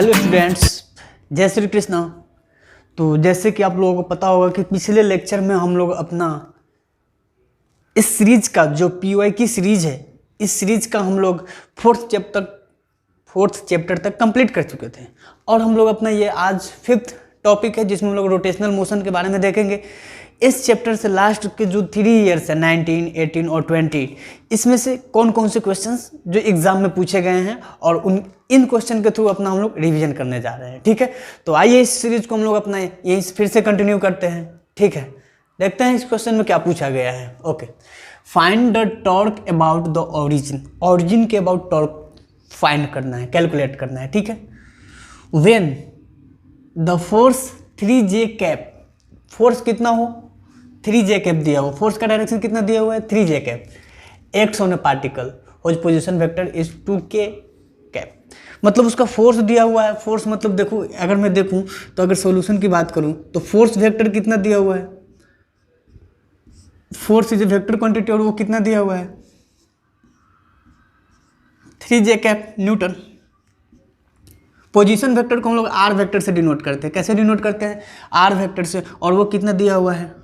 Hello students, जय श्री कृष्णा। तो जैसे कि आप लोगों को पता होगा कि पिछले लेक्चर में हम लोग अपना इस सीरीज का जो पीवाई की सीरीज है, इस सीरीज का हम लोग फोर्थ चैप्टर तक कंप्लीट कर चुके थे। और हम लोग अपना ये आज फिफ्थ टॉपिक है जिसमें हम लोग रोटेशनल मोशन के बारे में देखेंगे। इस चैप्टर से लास्ट के जो 3 ईयर्स है 19, 18 और 20, इसमें से कौन कौन से क्वेश्चंस जो एग्जाम में पूछे गए हैं और इन क्वेश्चन के थ्रू अपना हम लोग रिवीजन करने जा रहे हैं। ठीक है, तो आइए इस सीरीज को हम लोग अपना यहीं फिर से कंटिन्यू करते हैं। ठीक है, देखते हैं इस क्वेश्चन में क्या पूछा गया है। Okay, find the torque about the origin के अबाउट टॉर्क फाइंड करना है, कैलकुलेट करना है। ठीक है, when the force 3J cap, force कितना हो 3J कैप दिया हुआ, फोर्स का डायरेक्शन कितना दिया हुआ है 3J cap, acts on A particle which position vector is 2K cap. मतलब उसका फोर्स दिया हुआ है। फोर्स मतलब देखो, अगर मैं देखूं तो अगर सॉल्यूशन की बात करूं तो फोर्स वेक्टर कितना दिया हुआ है, force is a vector quantity और वो कितना दिया हुआ है 3J cap Newton. Position vector को हम लोग आर वेक्टर से डिनोट करते हैं। कैसे डिनोट करते हैं, आर वेक्टर से, और वो कितना दिया हुआ है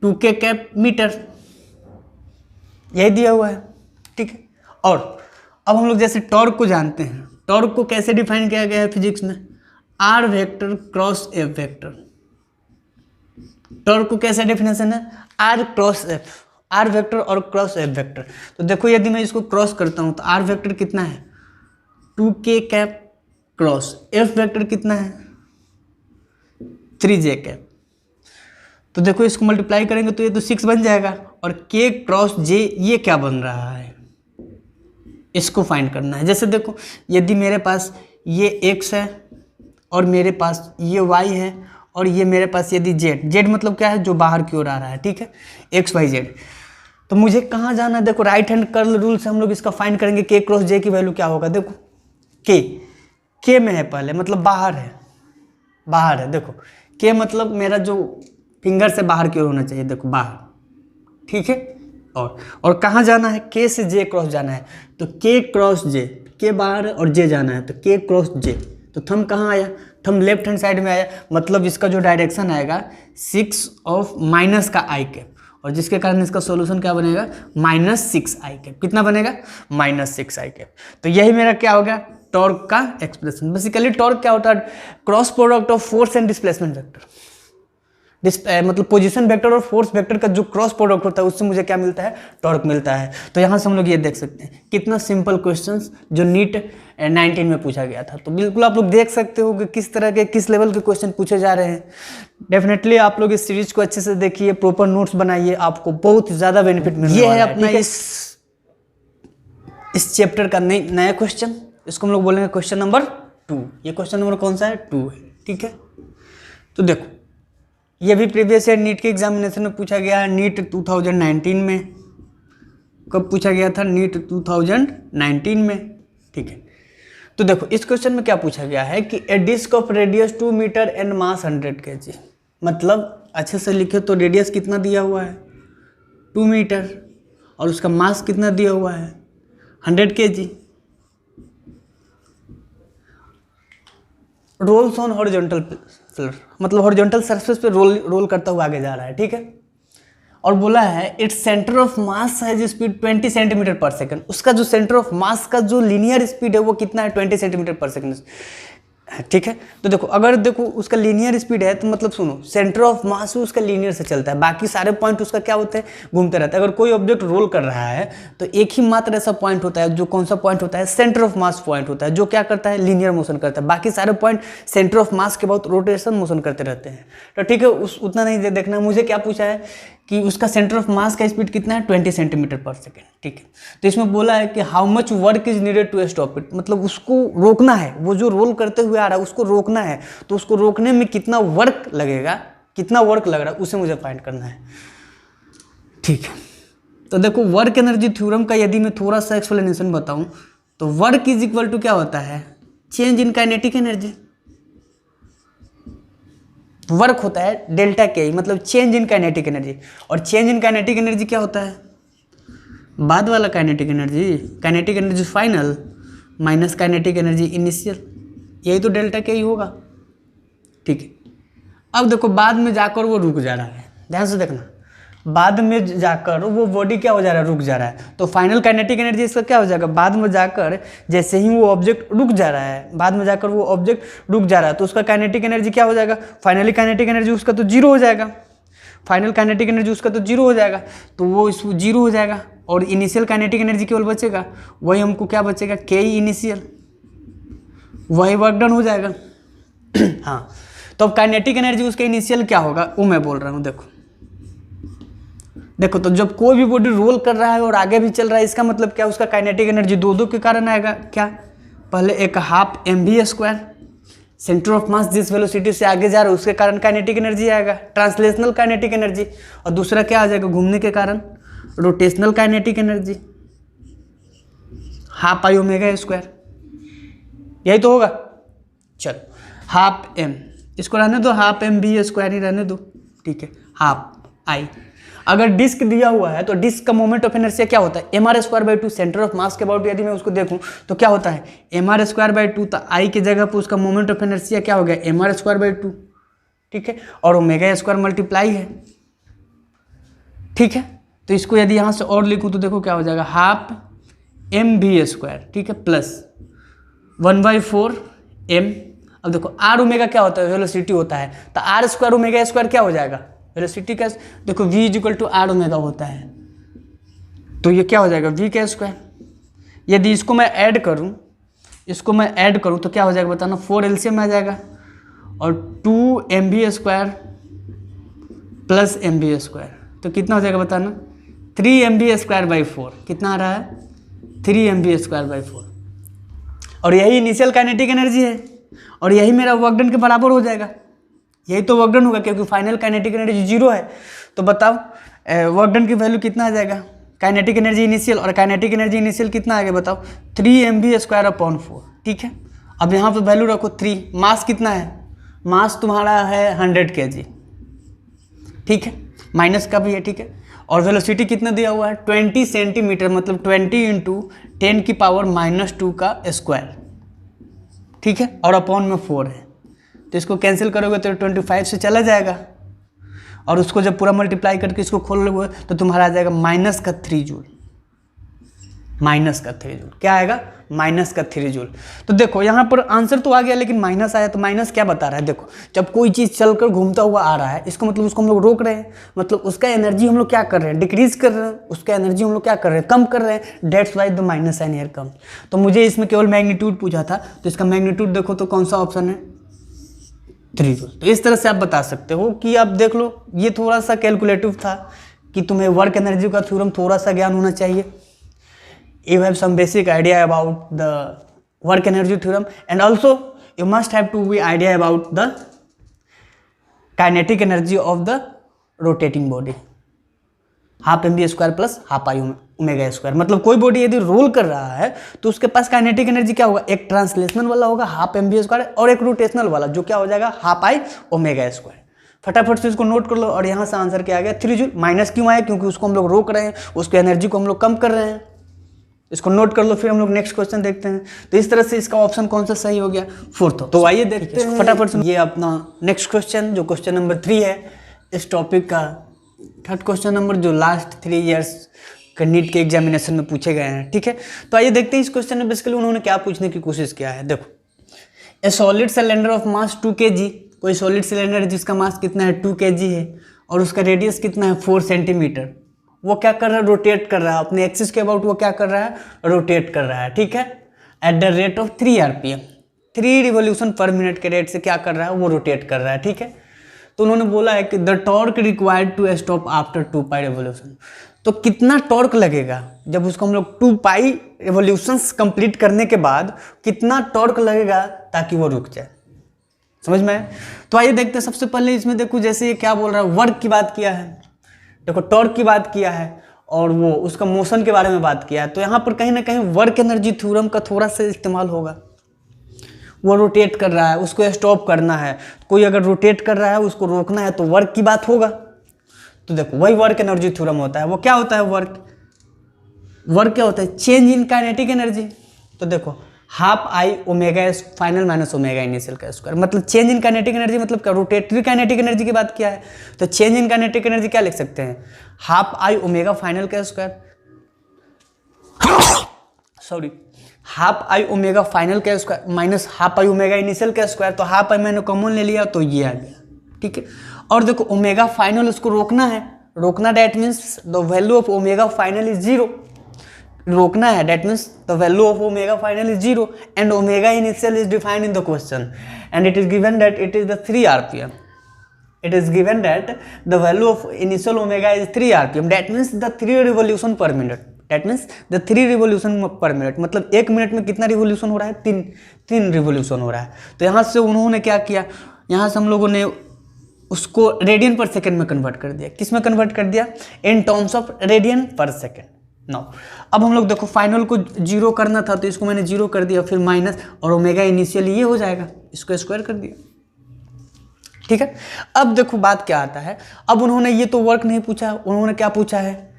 2K कैप मीटर, यही दिया हुआ है। ठीक है, और अब हम लोग जैसे टॉर्क को जानते हैं, टॉर्क को कैसे डिफाइन किया गया है फिजिक्स में, R vector cross F vector. Torque को कैसे डेफिनेशन है, R cross F, R vector और क्रॉस एफ वेक्टर। तो देखो यदि मैं इसको क्रॉस करता हूं तो आर वेक्टर कितना है 2K cap cross F vector कितना है 3J कैप। तो देखो इसको मल्टीप्लाई करेंगे तो ये तो 6 बन जाएगा, और K क्रॉस J ये क्या बन रहा है, इसको फाइंड करना है। जैसे देखो, यदि मेरे पास ये x है और मेरे पास ये y है और ये मेरे पास यदि z मतलब क्या है, जो बाहर की ओर आ रहा है। ठीक है, x y z, तो मुझे कहाँ जाना है, देखो राइट हैंड कर्ल रूल से हम लोग इसका फाइंड करेंगे। K क्रॉस J की वैल्यू क्या होगा, देखो K में है पहले, मतलब बाहर है। देखो K मतलब मेरा जो फिंगर से बाहर की ओर होना चाहिए, देखो बाहर। ठीक है, और कहाँ जाना है, K से J क्रॉस जाना है, तो K क्रॉस J, K बाहर है और J जाना है, तो K क्रॉस J। तो थंब कहाँ आया, थंब लेफ्ट हैंड साइड में आया, मतलब इसका जो डायरेक्शन आएगा 6 ऑफ माइनस का I कैप, और जिसके कारण इसका सॉल्यूशन क्या बनेगा -6I कैप। कितना बनेगा -6I कैप। तो यही मेरा क्या होगा टॉर्क का एक्सप्रेशन। बेसिकली टॉर्क क्या होता है, cross product of force and displacement vector. मतलब पोजीशन वेक्टर और फोर्स वेक्टर का जो क्रॉस प्रोडक्ट होता है उससे मुझे क्या मिलता है, टॉर्क मिलता है। तो यहाँ से हम लोग ये देख सकते हैं कितना सिंपल क्वेश्चंस जो नीट 19 में पूछा गया था। तो बिल्कुल आप लोग देख सकते हो कि किस तरह के, किस लेवल के क्वेश्चन पूछे जा रहे हैं। डेफिनेटली आप लोग इस सीरीज को अच्छे से देखिए, प्रॉपर नोट्स बनाइए, आपको बहुत ज़्यादा बेनिफिट मिलने वाला है। ये है अपना इस चैप्टर का नया क्वेश्चन, इसको हम लोग बोलेंगे क्वेश्चन नंबर 2। ये क्वेश्चन नंबर कौन सा है, 2 है। ठीक है, तो देखो ये भी प्रीवियस ईयर नीट के एग्जामिनेशन में पूछा गया है। नीट 2019 में, कब पूछा गया था, नीट 2019 में। ठीक है, तो देखो इस क्वेश्चन में क्या पूछा गया है कि a disc of radius 2 metre and mass 100 kg। मतलब अच्छे से लिखे तो रेडियस कितना दिया हुआ है 2 मीटर और उसका मास कितना दिया हुआ है 100 kg। Rolls on horizontal floor, मतलब हॉरिजॉन्टल सरफेस पे रोल करता हुआ आगे जा रहा है। ठीक है, और बोला है its centre of mass has speed 20 centimetre पर सेकंड। उसका जो सेंटर ऑफ मास का जो लीनियर स्पीड है वो कितना है 20 सेंटीमीटर पर सेकंड। ठीक है, तो देखो अगर देखो उसका लीनियर स्पीड है तो मतलब सुनो, सेंटर ऑफ मास उसका लीनियर से चलता है, बाकी सारे पॉइंट उसका क्या होते हैं, घूमते रहते हैं। अगर कोई ऑब्जेक्ट रोल कर रहा है तो एक ही मात्र ऐसा पॉइंट होता है, जो कौन सा पॉइंट होता है, सेंटर ऑफ मास पॉइंट होता है, जो क्या करता है, लीनियर मोशन करता है। बाकी सारे पॉइंट सेंटर ऑफ मास के बहुत रोटेशन मोशन करते रहते हैं। तो ठीक है, उतना नहीं देखना। मुझे क्या पूछा है कि उसका सेंटर ऑफ मास का स्पीड कितना है 20 सेंटीमीटर पर सेकेंड। ठीक है, तो इसमें बोला है कि how much work is needed to stop it, मतलब उसको रोकना है, वो जो रोल करते हुए आ रहा है उसको रोकना है, तो उसको रोकने में कितना वर्क लगेगा, कितना वर्क लग रहा है उसे मुझे फाइंड करना है। ठीक है, तो देखो वर्क एनर्जी थ्योरम का यदि मैं थोड़ा सा एक्सप्लेनेशन बताऊं तो वर्क इज इक्वल टू क्या होता है, change in kinetic energy. Work होता है डेल्टा के, मतलब चेंज इन काइनेटिक एनर्जी, और चेंज इन काइनेटिक एनर्जी क्या होता है, बाद वाला kinetic energy final minus kinetic energy initial. यही तो डेल्टा के ही होगा, ठीक है। अब देखो बाद में जाकर वो रुक जा रहा है, ध्यान से देखना, बाद में जाकर वो बॉडी क्या हो जा रहा है, रुक जा रहा है। तो फाइनल काइनेटिक एनर्जी इसका क्या हो जाएगा, बाद में जाकर जैसे ही वो ऑब्जेक्ट रुक जा रहा है, बाद में जाकर वो ऑब्जेक्ट रुक जा रहा है तो उसका काइनेटिक एनर्जी क्या हो जाएगा, फाइनली काइनेटिक एनर्जी उसका तो जीरो हो जाएगा, फाइनल काइनेटिक एनर्जी उसका तो जीरो हो जाएगा, तो वो इस जीरो हो जाएगा और इनिशियल काइनेटिक एनर्जी केवल बचेगा, वही हमको क्या बचेगा, के ई इनिशियल, वही वर्क डन हो जाएगा। हाँ, तो अब काइनेटिक एनर्जी उसका इनिशियल क्या होगा वो मैं बोल रहा हूँ। देखो तो जब कोई भी बॉडी रोल कर रहा है और आगे भी चल रहा है, इसका मतलब क्या, उसका काइनेटिक एनर्जी दो के कारण आएगा। क्या, पहले एक हाफ mv², सेंटर ऑफ मास जिस वेलोसिटी से आगे जा रहा है उसके कारण काइनेटिक एनर्जी आएगा, ट्रांसलेशनल काइनेटिक एनर्जी, और दूसरा क्या आ जाएगा, घूमने के कारण rotational kinetic energy, half I⍵², यही तो होगा। चलो हाफ m, इसको रहने दो, हाफ mv² ही रहने दो, ठीक है, हाफ I। अगर डिस्क दिया हुआ है तो डिस्क का मोमेंट ऑफ इनर्शिया क्या होता है, mr²/2, सेंटर ऑफ मास के अबाउट यदि मैं उसको देखूं तो क्या होता है, mr²/2, तो I की जगह पर उसका मोमेंट ऑफ इनर्शिया क्या हो गया, mr²/2, ठीक है, और ω² मल्टीप्लाई है, ठीक है। तो इसको यदि यहाँ से और लिखूँ तो देखो क्या हो जाएगा, हाफ mv², ठीक है, प्लस 1/4 m। अब देखो r ω क्या होता है, वेलोसिटी होता है, तो r² ω² क्या हो जाएगा, वेलोसिटी का, देखो v = r ω होता है, तो ये क्या हो जाएगा, v²। यदि इसको मैं ऐड करूं तो क्या हो जाएगा बताना, 4 LCM आ जाएगा और 2 mv² प्लस mv², तो कितना हो जाएगा बताना, 3 mv²/4, कितना आ रहा है, 3 mv²/4, और यही इनिशियल काइनेटिक एनर्जी है और यही मेरा वर्क डन के बराबर हो जाएगा, यही तो वर्क डन होगा क्योंकि फाइनल काइनेटिक एनर्जी जीरो है। तो बताओ वर्क डन की वैल्यू कितना आ जाएगा, काइनेटिक एनर्जी इनिशियल और काइनेटिक एनर्जी इनिशियल कितना आ गया बताओ, 3 mv²/4, ठीक है। अब यहाँ पे वैल्यू रखो 3, मास कितना है, मास तुम्हारा है 100 kg, ठीक है, माइनस का भी है, ठीक है, और वेलोसिटी कितना दिया हुआ है, 20 सेंटीमीटर, मतलब 20 × 10⁻⁻² का स्क्वायर, ठीक है, और अपॉन में 4 है, तो इसको कैंसिल करोगे तो 25 से चला जाएगा, और उसको जब पूरा मल्टीप्लाई करके इसको खोल लोगे तो तुम्हारा आ जाएगा -3 जूल, क्या आएगा, -3 जूल। तो देखो यहाँ पर आंसर तो आ गया लेकिन माइनस आया, तो माइनस क्या बता रहा है, देखो जब कोई चीज़ चलकर घूमता हुआ आ रहा है, इसको मतलब उसको हम लोग रोक रहे हैं, मतलब उसका एनर्जी हम लोग क्या कर रहे हैं, डिक्रीज कर रहे हैं, उसका एनर्जी हम लोग क्या कर रहे हैं, कम कर रहे हैं, that's why the minus sign here come. तो मुझे इसमें केवल मैग्नीट्यूड पूछा था, तो इसका मैग्नीट्यूड देखो तो कौन सा ऑप्शन है, 3 जूल। तो इस तरह से आप बता सकते हो कि आप देख लो, ये थोड़ा सा कैलकुलेटिव था कि तुम्हें वर्क एनर्जी का थ्योरम थोड़ा सा ज्ञान होना चाहिए, you have some basic idea about the work energy theorem, and also you must have to be idea about the kinetic energy of the rotating body, half mv² plus half I⍵²। मतलब कोई body यदि role कर रहा है तो उसके पास kinetic energy क्या होगा, एक ट्रांसलेशनल वाला होगा हाफ mv² और एक रोटेशनल वाला जो क्या हो जाएगा, हाफ I⍵²। फटाफट से इसको नोट कर लो, और यहाँ से आंसर क्या आ गया, 3 जूल। माइनस क्यों आया, क्योंकि उसको हम लोग रोक रहे हैं, उसकी एनर्जी को हम लोग कम कर रहे हैं, इसको नोट कर लो। फिर हम लोग नेक्स्ट क्वेश्चन देखते हैं। तो इस तरह से इसका ऑप्शन कौन सा सही हो गया, 4th। तो आइए देखते हैं फटाफट से ये अपना नेक्स्ट क्वेश्चन, जो क्वेश्चन नंबर 3 है इस टॉपिक का, 3rd क्वेश्चन नंबर, जो लास्ट 3 इयर्स का नीट के एग्जामिनेशन में पूछे गए हैं, ठीक है। तो आइए देखते हैं इस क्वेश्चन में बेसिकली उन्होंने क्या पूछने की कोशिश किया है। देखो, ए solid cylinder of mass 2 kg, कोई सॉलिड सिलेंडर है जिसका मास कितना है, 2 kg है, और उसका रेडियस कितना है, 4 सेंटीमीटर। वो क्या कर रहा है, रोटेट कर रहा है अपने एक्सिस के अबाउट, वो क्या कर रहा है, रोटेट कर रहा है, ठीक है, at the rate of 3 RPM, 3 revolution per minute के रेट से क्या कर रहा है, वो रोटेट कर रहा है, ठीक है। तो उन्होंने बोला है कि the torque required to stop after 2 pi revolution, तो कितना टॉर्क लगेगा जब उसको हम लोग 2 पाई रिवोल्यूशंस कंप्लीट करने के बाद कितना टॉर्क लगेगा ताकि वो रुक जाए, समझ में आया। तो आइए देखते हैं। सबसे पहले इसमें देखो, जैसे ये क्या बोल रहा है, वर्क की बात किया है, देखो टॉर्क की बात किया है और वो उसका मोशन के बारे में बात किया है, तो यहाँ पर कहीं ना कहीं वर्क एनर्जी थ्योरम का थोड़ा सा इस्तेमाल होगा। वो रोटेट कर रहा है, उसको स्टॉप करना है, कोई अगर रोटेट कर रहा है उसको रोकना है तो वर्क की बात होगा। तो देखो वही वर्क एनर्जी थ्योरम होता है। वो क्या होता है, वर्क क्या होता है, चेंज इन काइनेटिक एनर्जी। तो देखो half I omega S final minus omega initial का स्क्वायर। मतलब चेंज इन काइनेटिक एनर्जी मतलब क्या, रोटेटरी काइनेटिक एनर्जी की बात किया है, तो चेंज इन काइनेटिक एनर्जी क्या लिख सकते हैं, हाफ आई ओमेगा फाइनल का square, sorry half I omega final का square minus half I omega initial का स्क्वायर। तो हाफ आई मैंने कॉमन ले लिया तो ये आ गया, ठीक है। और देखो ओमेगा फाइनल उसको रोकना है, रोकना that means the value of omega final is zero, रोकना है that means the value of omega final is zero and omega initial is defined in the question and it is given that it is the 3 RPM. It is given that the value of initial omega is 3 RPM. That means the 3 revolution per minute. That means the 3 revolution per minute. मतलब 1 minute में कितना revolution हो रहा है, 3 revolution हो रहा है। तो यहाँ से उन्होंने क्या किया, यहाँ से हम लोगों ने उसको रेडियन पर सेकेंड में कन्वर्ट कर दिया। किस में कन्वर्ट कर दिया, इन टर्म्स ऑफ रेडियन पर सेकेंड। नाउ अब हम लोग देखो फाइनल को जीरो करना था तो इसको मैंने जीरो कर दिया, फिर माइनस और ओमेगा इनिशियल ये हो जाएगा, इसको स्क्वायर कर दिया, ठीक है। अब देखो बात क्या आता है, अब उन्होंने ये तो वर्क नहीं पूछा, उन्होंने क्या पूछा है,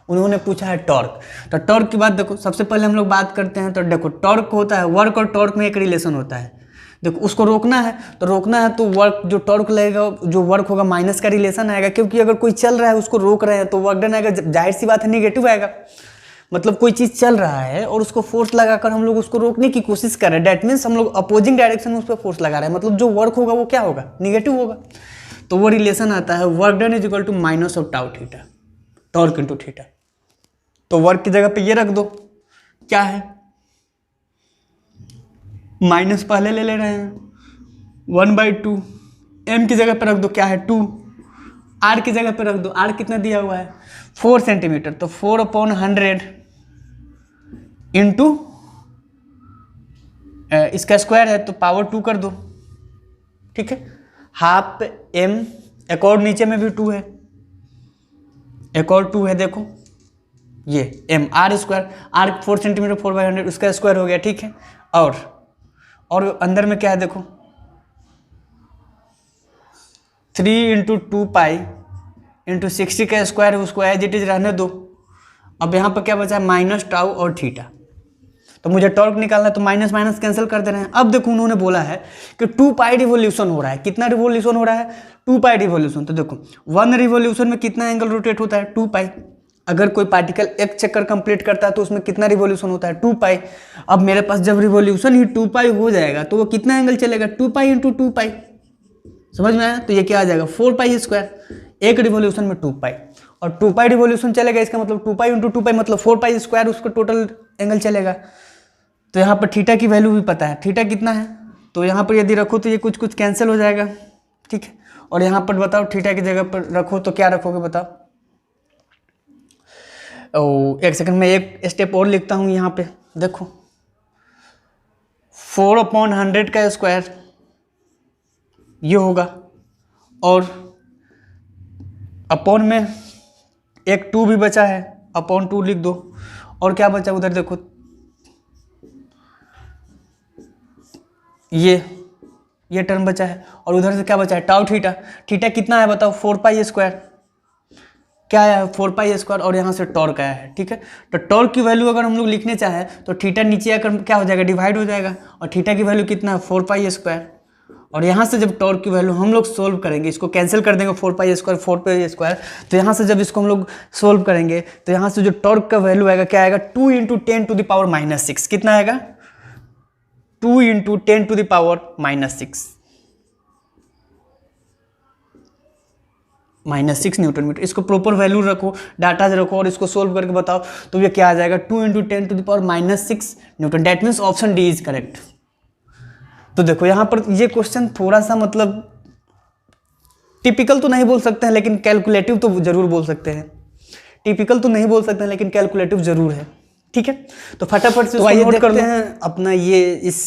उन्होंने पूछा है टॉर्क। तो टॉर्क की बात देखो, सबसे पहले हम लोग बात करते हैं। तो देखो टॉर्क होता है, वर्क और टॉर्क में एक रिलेशन होता है। देखो उसको रोकना है, तो रोकना है तो वर्क जो टॉर्क लगेगा, जो वर्क होगा माइनस का रिलेशन आएगा, क्योंकि अगर कोई चल रहा है उसको रोक रहे हैं तो वर्क डन आएगा, जाहिर सी बात है निगेटिव आएगा। मतलब कोई चीज़ चल रहा है और उसको फोर्स लगाकर हम लोग उसको रोकने की कोशिश कर रहे हैं, डैट मीन्स हम लोग अपोजिंग डायरेक्शन में उस पर फोर्स लगा रहे हैं, मतलब जो वर्क होगा वो क्या होगा, निगेटिव होगा। तो वो रिलेशन आता है work done is equal to minus of tau theta, torque into theta. तो वर्क की जगह पे ये रख दो, क्या है, माइनस पहले ले रहे हैं 1/2, m की जगह पे रख दो क्या है 2, r की जगह पे रख दो, r कितना दिया हुआ है 4 सेंटीमीटर, तो 4/100 इंटू इसका स्क्वायर है तो पावर 2 कर दो, ठीक है। हाफ m, एक और नीचे में भी 2 है, एक और 2 है, देखो ये m r square, r 4 centimetre 4/100 उसका स्क्वायर हो गया, ठीक है। और अंदर में क्या है देखो 3 × 2 पाई इंटू 60 का स्क्वायर है, उसको एज इट इज रहने दो। अब यहाँ पर क्या बचा है माइनस टाउ और थीटा, तो मुझे टॉर्क निकालना है तो माइनस माइनस कैंसिल कर दे रहे हैं। अब देखो उन्होंने बोला है कि 2 पाई रिवोल्यूशन हो रहा है, कितना रिवोल्यूशन हो रहा है 2 पाई रिवोल्यूशन। तो देखो 1 रिवोल्यूशन में कितना एंगल रोटेट होता है 2 पाई। अगर कोई पार्टिकल एक चक्कर कंप्लीट करता है तो उसमें कितना रिवोल्यूशन होता है 2 पाई। अब मेरे पास जब रिवोल्यूशन ही 2 पाई हो जाएगा तो वो कितना एंगल चलेगा 2 पाई इंटू 2 पाई, समझ में आया। तो ये क्या आ जाएगा 4 पाई स्क्वायर, एक रिवोल्यूशन में 2 पाई, और 2 पाई रिवोल्यूशन चलेगा, इसका मतलब 2 पाई इंटू 2 पाई मतलब 4 पाई स्क्वायर उसका टोटल एंगल चलेगा। तो यहाँ पर थीटा की वैल्यू भी पता है, थीटा कितना है, तो यहाँ पर यदि रखो तो ये कुछ कुछ कैंसिल हो जाएगा, ठीक है। और यहाँ पर बताओ थीटा की जगह पर रखो तो क्या रखोगे बताओ। एक सेकंड में एक स्टेप और लिखता हूँ यहाँ पे, देखो 4/100 का स्क्वायर ये होगा, और अपॉन में एक 2 भी बचा है, अपॉन 2 लिख दो। और क्या बचा उधर देखो ये टर्म बचा है, और उधर से क्या बचा है टाउ थीटा। थीटा कितना है बताओ 4 पाई स्क्वायर, क्या आया है 4 पाई स्क्वायर, और यहाँ से टॉर्क आया है, ठीक है। तो टॉर्क की वैल्यू अगर हम लोग लिखने चाहें तो थीटा नीचे आकर क्या हो जाएगा डिवाइड हो जाएगा, और थीटा की वैल्यू कितना है 4 पाई स्क्वायर। और यहाँ से जब टॉर्क की वैल्यू हम लोग सोल्व करेंगे, इसको कैंसिल कर देंगे 4 पाई स्क्वायर, तो यहाँ से जब इसको हम लोग सोल्व करेंगे तो यहाँ से जो टॉर्क का वैल्यू आएगा क्या आएगा 2 × 10⁻⁻6, कितना आएगा 2 × 10⁻⁻6 -6 न्यूटन मीटर। इसको प्रॉपर वैल्यू रखो, डाटा रखो और इसको सोल्व करके बताओ तो ये क्या आ जाएगा 2 × 10⁻⁻6 Newton. That means option D is correct. तो देखो यहाँ पर ये क्वेश्चन थोड़ा सा मतलब टिपिकल तो नहीं बोल सकते हैं लेकिन कैलकुलेटिव तो जरूर बोल सकते हैं, टिपिकल तो नहीं बोल सकते हैं लेकिन कैलकुलेटिव जरूर है, ठीक है। तो फटाफट से आइए नोट करते हैं अपना ये इस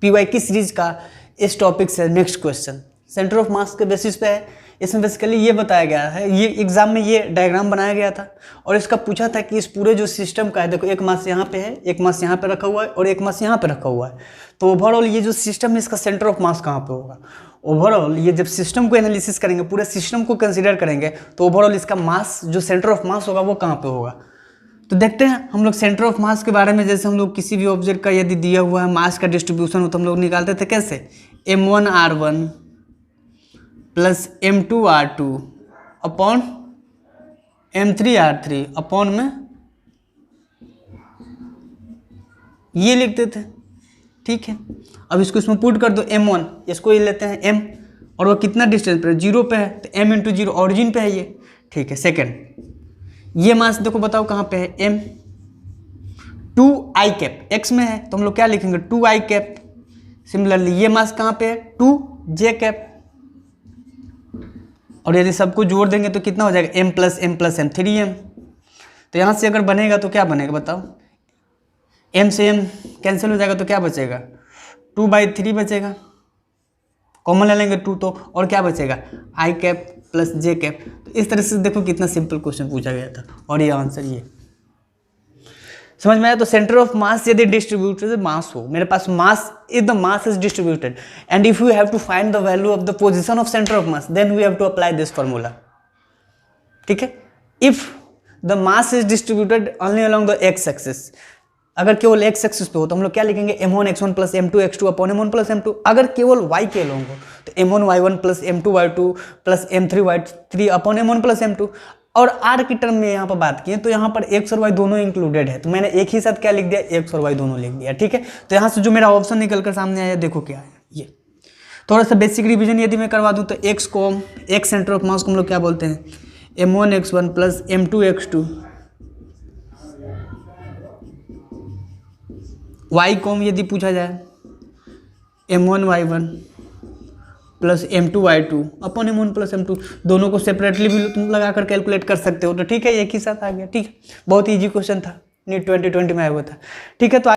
PYQ सीरीज का इस टॉपिक से नेक्स्ट क्वेश्चन सेंटर ऑफ मास के बेसिस पे है। इसमें बेसिकली ये बताया गया है, ये एग्जाम में ये डायग्राम बनाया गया था और इसका पूछा था कि इस पूरे जो सिस्टम का है, देखो एक मास यहाँ पे है, एक मास यहाँ पे रखा हुआ है और एक मास यहाँ पे रखा हुआ है। तो ओवरऑल ये जो सिस्टम है इसका सेंटर ऑफ मास कहाँ पे होगा। ओवरऑल ये जब सिस्टम को एनालिसिस करेंगे, पूरे सिस्टम को कंसिडर करेंगे तो ओवरऑल इसका मास जो सेंटर ऑफ मास होगा वो कहाँ पे होगा। तो देखते हैं हम लोग सेंटर ऑफ मास के बारे में। जैसे हम लोग किसी भी ऑब्जेक्ट का यदि दिया हुआ है मास का डिस्ट्रीब्यूशन हो तो हम लोग निकालते थे कैसे, m1r1 plus m2r2 upon m3r3 upon में ये लिखते थे। ठीक है, अब इसको इसमें पुट कर दो, m1 इसको ये लेते हैं m, और वो कितना डिस्टेंस पे है, 0 पे है, तो m इंटू 0 ऑरिजिन पे है ये। ठीक है, सेकेंड ये मास देखो बताओ कहाँ पे है, m 2i कैप x में है तो हम लोग क्या लिखेंगे 2i कैप। सिमिलरली ये मास कहाँ पे है 2j कैप, और यदि सबको जोड़ देंगे तो कितना हो जाएगा m प्लस m 3m। तो यहाँ से अगर बनेगा तो क्या बनेगा बताओ, m से m कैंसिल हो जाएगा तो क्या बचेगा 2/3 बचेगा, कॉमन ले लेंगे 2 तो, और क्या बचेगा i cap plus j cap. तो इस तरह से देखो कितना सिंपल क्वेश्चन पूछा गया था और ये आंसर ये समझ में आया। तो सेंटर ऑफ मास यदि डिस्ट्रीब्यूटेड मास हो, मेरे पास mass if the mass is distributed and if you have to find the value of the position of centre of mass then we have to apply this formula. ठीक है, if the mass is distributed only along the X axis, अगर केवल x axis पे हो तो हम लोग क्या लिखेंगे m1 x1 plus m2 x2 upon m1 plus m2। अगर केवल y के अलोंग हो तो m1 y1 plus m2 y2 plus m3 y3 upon m1 plus m2। और r की टर्म में यहाँ पर बात की तो यहाँ पर x और y दोनों इंक्लूडेड है, तो मैंने एक ही साथ क्या लिख दिया, x और y दोनों लिख दिया। ठीक है, तो यहाँ से जो मेरा ऑप्शन निकल कर सामने आया देखो क्या है, ये थोड़ा सा बेसिक रिविजन यदि मैं करवा दूँ तो x को, x सेंटर ऑफ मास को हम लोग क्या बोलते हैं m1 x1 plus m2 x2, y को यदि पूछा जाए m1 y1 plus m2 y2 upon m1 plus m2, दोनों को सेपरेटली भी तुम लगा कर कैलकुलेट कर सकते हो। तो ठीक है, एक ही साथ आ गया। ठीक है, बहुत ईजी क्वेश्चन था, नीट 2020 में आया हुआ था। ठीक है, तो